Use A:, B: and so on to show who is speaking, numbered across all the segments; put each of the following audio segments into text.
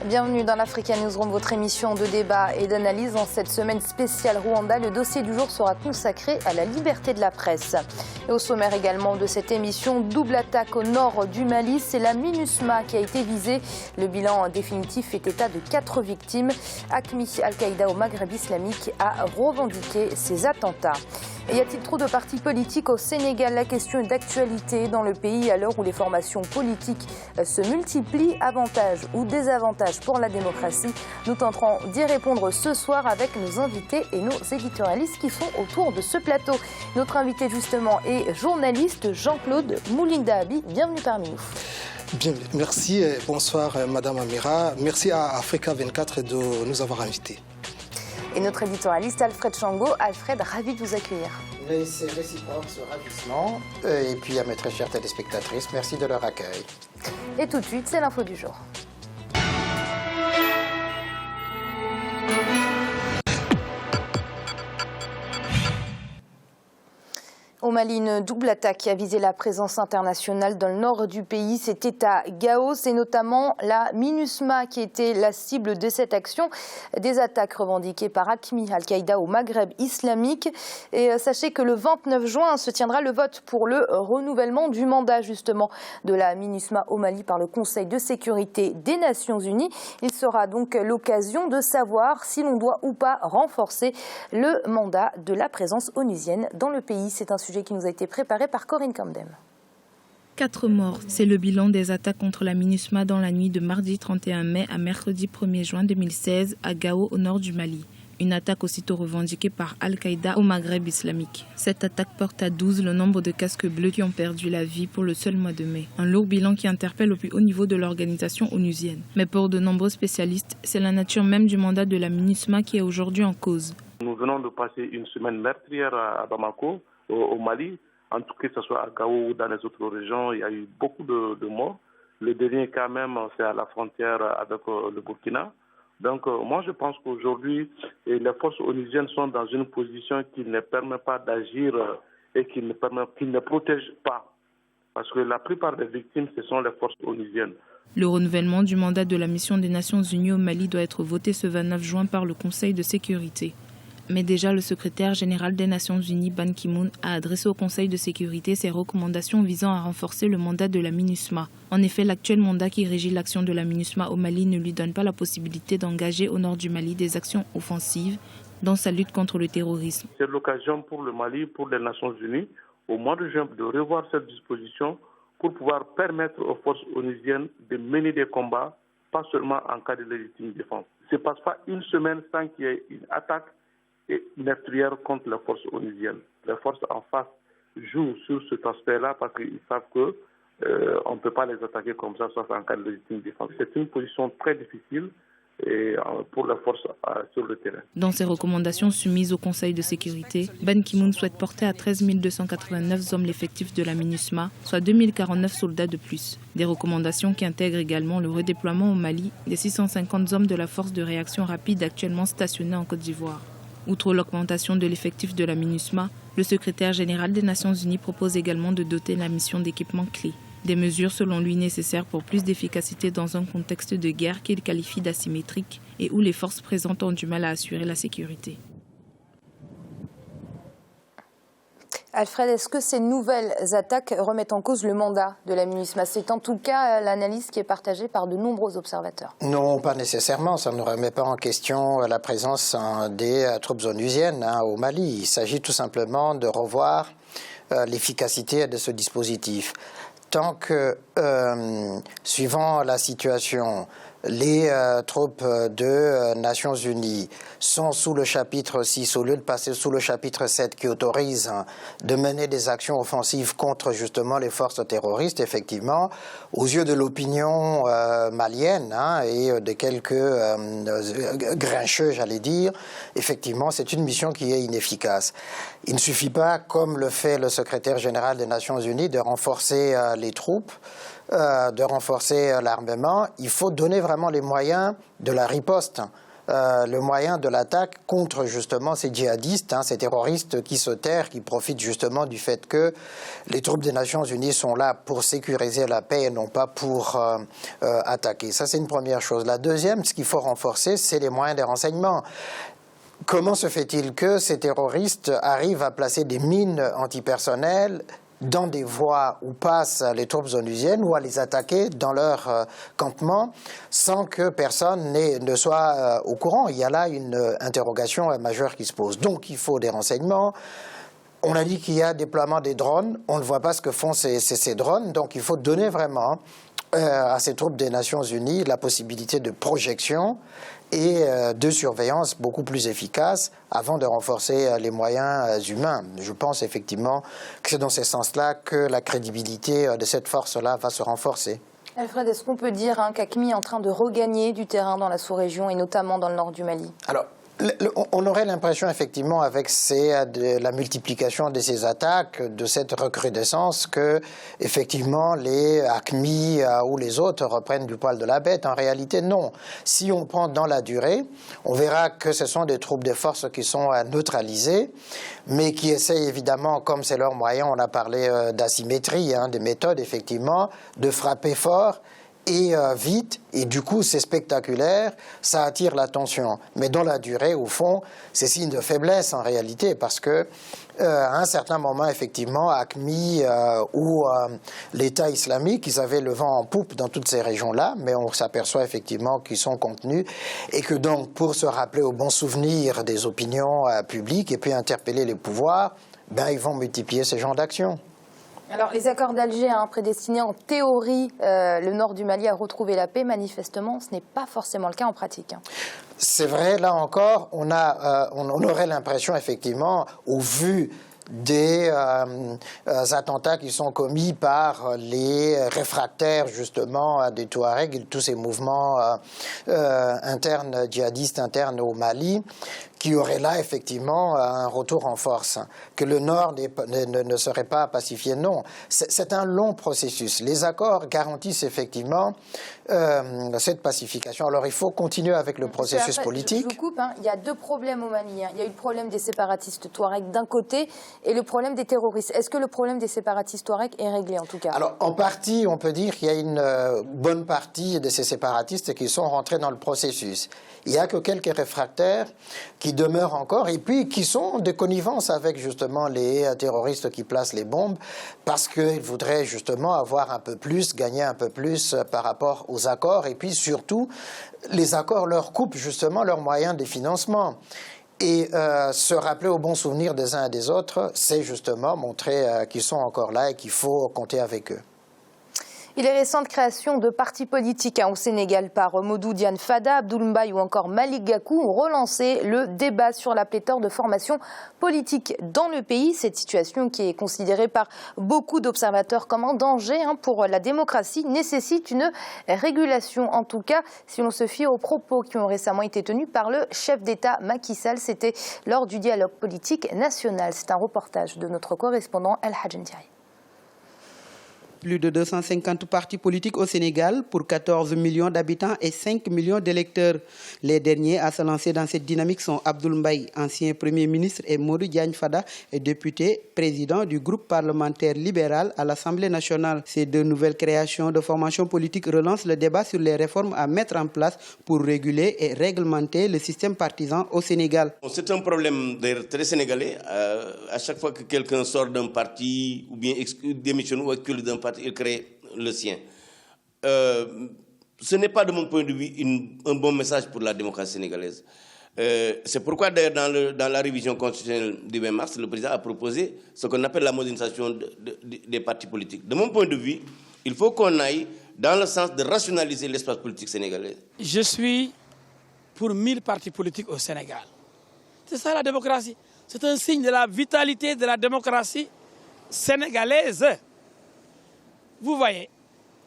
A: Bienvenue dans l'Africa Newsroom, votre émission de débat et d'analyse. En cette semaine spéciale Rwanda, le dossier du jour sera consacré à la liberté de la presse. Et au sommaire également de cette émission, double attaque au nord du Mali. C'est la MINUSMA qui a été visée. Le bilan définitif fait état de 4 victimes. AQMI, Al-Qaïda au Maghreb islamique, a revendiqué ces attentats. Et y a-t-il trop de partis politiques au Sénégal? La question est d'actualité dans le pays à l'heure où les formations politiques se multiplient. Avantages ou désavantages pour la démocratie? Nous tenterons d'y répondre ce soir avec nos invités et nos éditorialistes qui sont autour de ce plateau. Notre invité justement est journaliste Jean-Claude Moulinda-Abi. Bienvenue parmi nous.
B: Bien, merci. Bonsoir Madame Amira. Merci à Africa 24 de nous avoir invités.
A: Et notre éditorialiste Alfred Chango. Alfred, ravi de vous accueillir.
C: C'est réciproque ce ravissement. Et puis à mes très chères téléspectatrices, merci de leur accueil.
A: Et tout de suite, c'est l'info du jour. Au Mali, une double attaque qui a visé la présence internationale dans le nord du pays. C'était à Gao. C'est notamment la MINUSMA qui était la cible de cette action. Des attaques revendiquées par AQMI, Al-Qaïda au Maghreb islamique. Et sachez que le 29 juin se tiendra le vote pour le renouvellement du mandat justement de la MINUSMA au Mali par le Conseil de sécurité des Nations Unies. Il sera donc l'occasion de savoir si l'on doit ou pas renforcer le mandat de la présence onusienne dans le pays. C'est un sujet qui nous a été préparé par Corinne Camdem.
D: 4 morts, c'est le bilan des attaques contre la MINUSMA dans la nuit de mardi 31 mai à mercredi 1er juin 2016 à Gao au nord du Mali. Une attaque aussitôt revendiquée par Al-Qaïda au Maghreb islamique. Cette attaque porte à 12 le nombre de casques bleus qui ont perdu la vie pour le seul mois de mai. Un lourd bilan qui interpelle au plus haut niveau de l'organisation onusienne. Mais pour de nombreux spécialistes, c'est la nature même du mandat de la MINUSMA qui est aujourd'hui en cause.
E: Nous venons de passer une semaine meurtrière à Bamako, au Mali. En tout cas, que ce soit à Gao ou dans les autres régions, il y a eu beaucoup de morts. Le dernier cas même, c'est à la frontière avec le Burkina. Donc moi je pense qu'aujourd'hui, les forces onusiennes sont dans une position qui ne permet pas d'agir et qui ne protège pas. Parce que la plupart des victimes, ce sont les forces onusiennes.
D: Le renouvellement du mandat de la mission des Nations Unies au Mali doit être voté ce 29 juin par le Conseil de sécurité. Mais déjà, le secrétaire général des Nations Unies, Ban Ki-moon, a adressé au Conseil de sécurité ses recommandations visant à renforcer le mandat de la MINUSMA. En effet, l'actuel mandat qui régit l'action de la MINUSMA au Mali ne lui donne pas la possibilité d'engager au nord du Mali des actions offensives dans sa lutte contre le terrorisme.
E: C'est l'occasion pour le Mali, pour les Nations Unies, au mois de juin, de revoir cette disposition pour pouvoir permettre aux forces onusiennes de mener des combats, pas seulement en cas de légitime défense. Il ne se passe pas une semaine sans qu'il y ait une attaque et meurtrière contre les forces onusiennes. Les forces en face jouent sur cet aspect-là parce qu'ils savent qu'on ne peut pas les attaquer comme ça, sauf en cas de légitime défense. C'est une position très difficile pour les forces sur le terrain.
D: Dans ses recommandations soumises au Conseil de sécurité, Ban Ki-moon souhaite porter à 13 289 hommes l'effectif de la MINUSMA, soit 2049 soldats de plus. Des recommandations qui intègrent également le redéploiement au Mali des 650 hommes de la force de réaction rapide actuellement stationnés en Côte d'Ivoire. Outre l'augmentation de l'effectif de la MINUSMA, le secrétaire général des Nations Unies propose également de doter la mission d'équipements clés. Des mesures selon lui nécessaires pour plus d'efficacité dans un contexte de guerre qu'il qualifie d'asymétrique et où les forces présentes ont du mal à assurer la sécurité.
A: Alfred, est-ce que ces nouvelles attaques remettent en cause le mandat de la MINUSMA? C'est en tout cas l'analyse qui est partagée par de nombreux observateurs.
C: Non, pas nécessairement. Ça ne remet pas en question la présence des troupes onusiennes au Mali. Il s'agit tout simplement de revoir l'efficacité de ce dispositif. Tant que, suivant la situation, les troupes de Nations Unies sont sous le chapitre 6, au lieu de passer sous le chapitre 7 qui autorise de mener des actions offensives contre justement les forces terroristes, effectivement, aux yeux de l'opinion malienne et de quelques grincheux, j'allais dire, effectivement, c'est une mission qui est inefficace. Il ne suffit pas, comme le fait le secrétaire général des Nations Unies, de renforcer les troupes, de renforcer l'armement. Il faut donner vraiment les moyens de la riposte le moyen de l'attaque contre justement ces djihadistes, ces terroristes qui se terrent, qui profitent justement du fait que les troupes des Nations Unies sont là pour sécuriser la paix et non pas pour attaquer. Ça, c'est une première chose. La deuxième, ce qu'il faut renforcer, c'est les moyens des renseignements. Comment se fait-il que ces terroristes arrivent à placer des mines antipersonnelles dans des voies où passent les troupes onusiennes ou à les attaquer dans leur campement sans que personne ne soit au courant? Il y a là une interrogation majeure qui se pose. Donc il faut des renseignements. On a dit qu'il y a déploiement des drones. On ne voit pas ce que font ces drones. Donc il faut donner vraiment à ces troupes des Nations Unies la possibilité de projection et de surveillance beaucoup plus efficace avant de renforcer les moyens humains. Je pense effectivement que c'est dans ce sens-là que la crédibilité de cette force-là va se renforcer.
A: Alfred, est-ce qu'on peut dire qu'AQMI est en train de regagner du terrain dans la sous-région et notamment dans le nord du Mali?
C: Alors, on aurait l'impression effectivement avec la multiplication de ces attaques, de cette recrudescence, que effectivement les AQMI ou les autres reprennent du poil de la bête. En réalité, non. Si on prend dans la durée, on verra que ce sont des troupes de force qui sont neutralisées, mais qui essayent évidemment, comme c'est leur moyen, on a parlé d'asymétrie, des méthodes effectivement, de frapper fort et vite, et du coup c'est spectaculaire, ça attire l'attention. Mais dans la durée, au fond, c'est signe de faiblesse en réalité, parce que à un certain moment, effectivement, AQMI ou l'État islamique, ils avaient le vent en poupe dans toutes ces régions-là, mais on s'aperçoit effectivement qu'ils sont contenus, et que donc, pour se rappeler au bon souvenir des opinions publiques, et puis interpeller les pouvoirs, ils vont multiplier ces genres d'actions.
A: Alors, les accords d'Alger prédestinés en théorie le nord du Mali à retrouver la paix, manifestement, ce n'est pas forcément le cas en pratique.
C: C'est vrai, là encore, on aurait l'impression, effectivement, au vu des attentats qui sont commis par les réfractaires, justement, des Touaregs et tous ces mouvements internes, djihadistes internes au Mali, qui aurait là effectivement un retour en force, que le Nord ne serait pas pacifié. Non, c'est un long processus. Les accords garantissent effectivement cette pacification. Alors il faut continuer avec le processus politique.
A: Je vous coupe, il y a deux problèmes au Mali. Il y a eu le problème des séparatistes touaregs d'un côté et le problème des terroristes. Est-ce que le problème des séparatistes touaregs est réglé en tout cas?
C: Alors en partie, on peut dire qu'il y a une bonne partie de ces séparatistes qui sont rentrés dans le processus. Il n'y a que quelques réfractaires qui demeurent encore et puis qui sont de connivence avec justement les terroristes qui placent les bombes parce qu'ils voudraient justement avoir un peu plus, gagner un peu plus par rapport aux accords et puis surtout les accords leur coupent justement leurs moyens de financement. Et se rappeler au bon souvenir des uns et des autres, c'est justement montrer qu'ils sont encore là et qu'il faut compter avec eux.
A: Et les récentes créations de partis politiques au Sénégal par Modou Diagne Fada, Abdoul Mbaye ou encore Malick Gakou ont relancé le débat sur la pléthore de formations politiques dans le pays. Cette situation qui est considérée par beaucoup d'observateurs comme un danger pour la démocratie nécessite une régulation. En tout cas, si l'on se fie aux propos qui ont récemment été tenus par le chef d'État Macky Sall, c'était lors du dialogue politique national. C'est un reportage de notre correspondant El Hadjentiaï.
F: Plus de 250 partis politiques au Sénégal pour 14 millions d'habitants et 5 millions d'électeurs. Les derniers à se lancer dans cette dynamique sont Abdoul Mbaye, ancien Premier ministre, et Modou Diagne Fada, député, président du groupe parlementaire libéral à l'Assemblée nationale. Ces deux nouvelles créations de formations politiques relancent le débat sur les réformes à mettre en place pour réguler et réglementer le système partisan au Sénégal.
G: C'est un problème très sénégalais. À chaque fois que quelqu'un sort d'un parti ou bien démissionne ou exclut d'un parti, il crée le sien. Ce n'est pas de mon point de vue un bon message pour la démocratie sénégalaise. C'est pourquoi d'ailleurs dans la révision constitutionnelle du 20 mars, le président a proposé ce qu'on appelle la modernisation des partis politiques. De mon point de vue, il faut qu'on aille dans le sens de rationaliser l'espace politique sénégalais.
H: Je suis pour 1000 partis politiques au Sénégal. C'est ça la démocratie. C'est un signe de la vitalité de la démocratie sénégalaise. Vous voyez,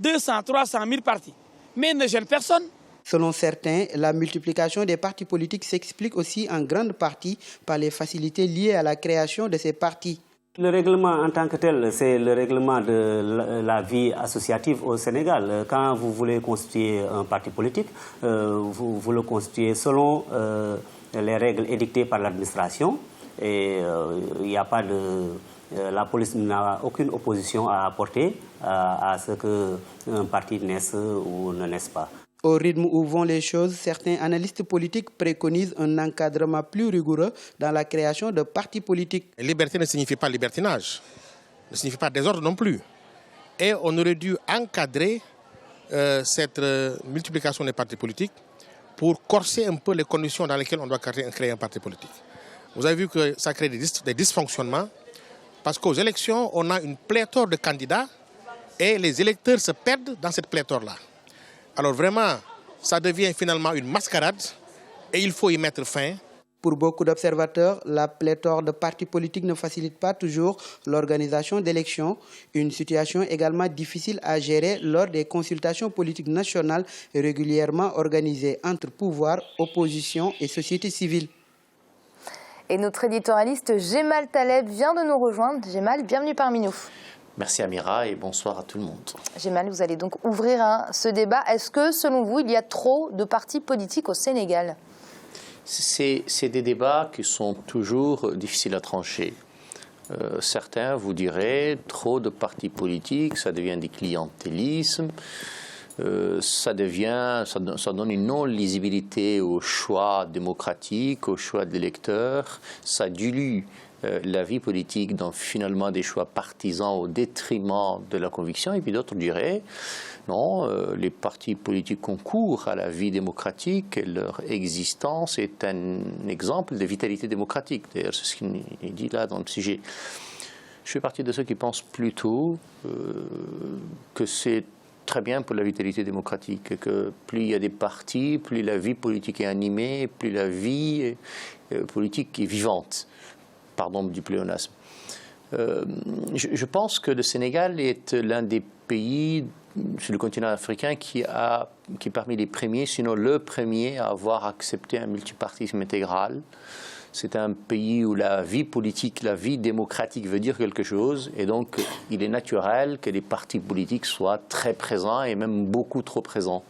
H: 200, 300 000 partis, mais ne gênent personne.
F: Selon certains, la multiplication des partis politiques s'explique aussi en grande partie par les facilités liées à la création de ces partis.
I: Le règlement en tant que tel, c'est le règlement de la vie associative au Sénégal. Quand vous voulez constituer un parti politique, vous le constituez selon les règles édictées par l'administration. Et il n'y a pas de... la police n'a aucune opposition à apporter à ce qu'un parti naisse ou ne naisse pas.
F: Au rythme où vont les choses, certains analystes politiques préconisent un encadrement plus rigoureux dans la création de partis politiques.
J: Liberté ne signifie pas libertinage, ne signifie pas désordre non plus. Et on aurait dû encadrer cette multiplication des partis politiques pour corser un peu les conditions dans lesquelles on doit créer un parti politique. Vous avez vu que ça crée des dysfonctionnements parce qu'aux élections, on a une pléthore de candidats et les électeurs se perdent dans cette pléthore-là. Alors vraiment, ça devient finalement une mascarade et il faut y mettre fin.
F: Pour beaucoup d'observateurs, la pléthore de partis politiques ne facilite pas toujours l'organisation d'élections, une situation également difficile à gérer lors des consultations politiques nationales régulièrement organisées entre pouvoir, opposition et société civile.
A: Et notre éditorialiste Jemal Taleb vient de nous rejoindre. Jemal, bienvenue parmi nous.
K: Merci Amira et bonsoir à tout le monde.
A: Jemal, vous allez donc ouvrir ce débat. Est-ce que, selon vous, il y a trop de partis politiques au Sénégal?
K: C'est des débats qui sont toujours difficiles à trancher. Certains vous diraient trop de partis politiques, ça devient du clientélisme, ça donne une non-lisibilité au choix démocratique, au choix de l'électeur, ça dilue la vie politique dans finalement des choix partisans au détriment de la conviction. Et puis d'autres diraient non, les partis politiques concourent à la vie démocratique et leur existence est un exemple de vitalité démocratique. D'ailleurs, c'est ce qu'il est dit là dans le sujet. Je fais partie de ceux qui pensent plutôt que c'est très bien pour la vitalité démocratique, que plus il y a des partis, plus la vie politique est animée, plus la vie politique est vivante. Pardon du pléonasme. Je pense que le Sénégal est l'un des pays sur le continent africain qui est parmi les premiers, sinon le premier, à avoir accepté un multipartisme intégral. C'est un pays où la vie politique, la vie démocratique veut dire quelque chose, et donc il est naturel que les partis politiques soient très présents et même beaucoup trop présents.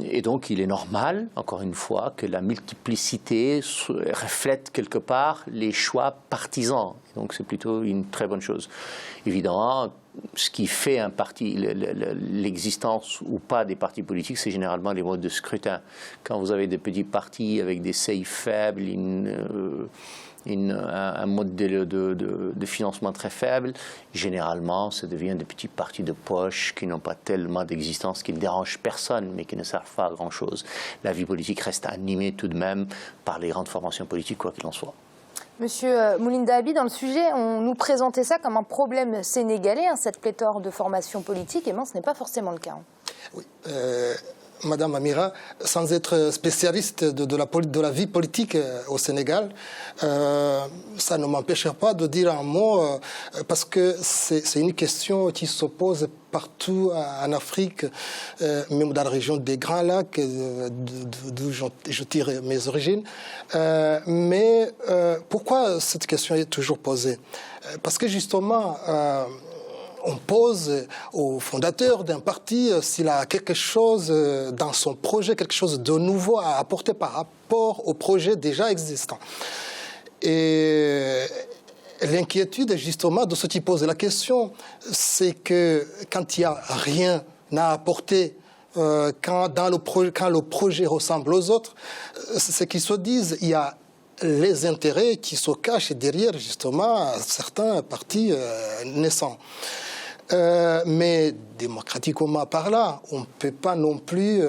K: Et donc, il est normal, encore une fois, que la multiplicité reflète quelque part les choix partisans. Donc, c'est plutôt une très bonne chose. Évidemment, ce qui fait un parti, l'existence ou pas des partis politiques, c'est généralement les modes de scrutin. Quand vous avez des petits partis avec des seuils faibles, un mode de financement très faible, généralement, ça devient des petits partis de poche qui n'ont pas tellement d'existence, qui ne dérangent personne, mais qui ne servent pas à grand-chose. La vie politique reste animée tout de même par les grandes formations politiques, quoi qu'il en soit.
A: Monsieur Moulinda Abi, dans le sujet, on nous présentait ça comme un problème sénégalais, cette pléthore de formations politiques, et bien, ce n'est pas forcément le cas.
B: Oui. Madame Amira, sans être spécialiste de la vie politique au Sénégal, ça ne m'empêchera pas de dire un mot, parce que c'est une question qui se partout en Afrique, même dans la région des Grands Lacs, d'où je tire mes origines. Mais pourquoi cette question est toujours posée? Parce que justement, on pose au fondateur d'un parti s'il a quelque chose dans son projet, quelque chose de nouveau à apporter par rapport au projet déjà existant. Et l'inquiétude, justement, de ceux qui posent la question, c'est que quand il n'y a rien à apporter, quand le projet ressemble aux autres, c'est qu'ils se disent il y a les intérêts qui se cachent derrière, justement, certains partis naissants. Mais démocratiquement parlant, on ne peut pas non plus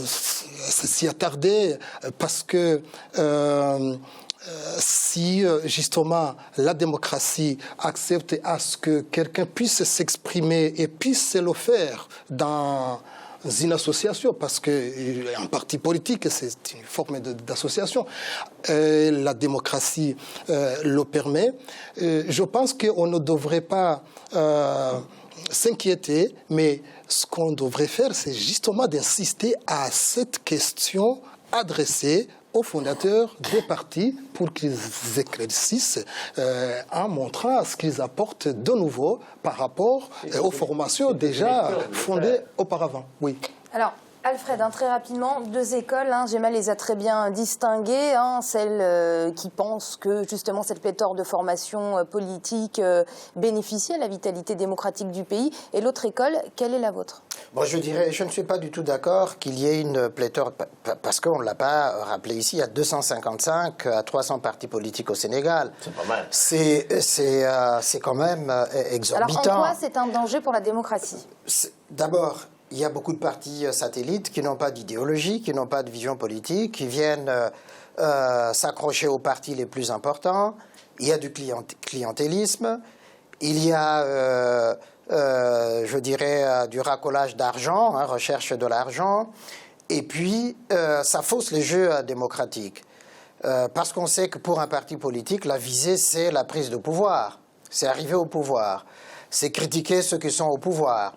B: s'y attarder parce que si justement la démocratie accepte à ce que quelqu'un puisse s'exprimer et puisse le faire dans une association, parce qu'un parti politique, c'est une forme d'association. La démocratie le permet. Je pense qu'on ne devrait pas s'inquiéter, mais ce qu'on devrait faire, c'est justement d'insister à cette question adressée aux fondateurs des partis pour qu'ils éclaircissent en montrant ce qu'ils apportent de nouveau par rapport aux formations déjà fondées auparavant. Oui.
A: Alors, Alfred, très rapidement, deux écoles, Gemma les a très bien distinguées, celle qui pense que justement cette pléthore de formations politiques bénéficie à la vitalité démocratique du pays, et l'autre école, quelle est la vôtre?
C: Bon, je dirais, je ne suis pas du tout d'accord qu'il y ait une pléthore, parce qu'on ne l'a pas rappelé ici, il y a 255 à 300 partis politiques au Sénégal.
G: C'est pas mal.
C: C'est quand même exorbitant.
A: Alors en quoi c'est un danger pour la démocratie?
C: D'abord, il y a beaucoup de partis satellites qui n'ont pas d'idéologie, qui n'ont pas de vision politique, qui viennent s'accrocher aux partis les plus importants. Il y a du clientélisme, il y a, je dirais, du racolage d'argent, recherche de l'argent, et puis ça fausse les jeux démocratiques. Parce qu'on sait que pour un parti politique, la visée, c'est la prise de pouvoir, c'est arriver au pouvoir, c'est critiquer ceux qui sont au pouvoir.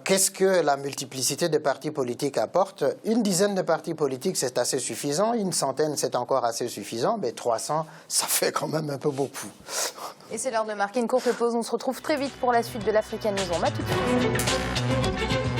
C: Qu'est-ce que la multiplicité des partis politiques apporte? Une dizaine de partis politiques, c'est assez suffisant. Une centaine, c'est encore assez suffisant. Mais 300, ça fait quand même un peu beaucoup.
A: Et c'est l'heure de marquer une courte pause. On se retrouve très vite pour la suite de l'Africa News. On va tout de suite.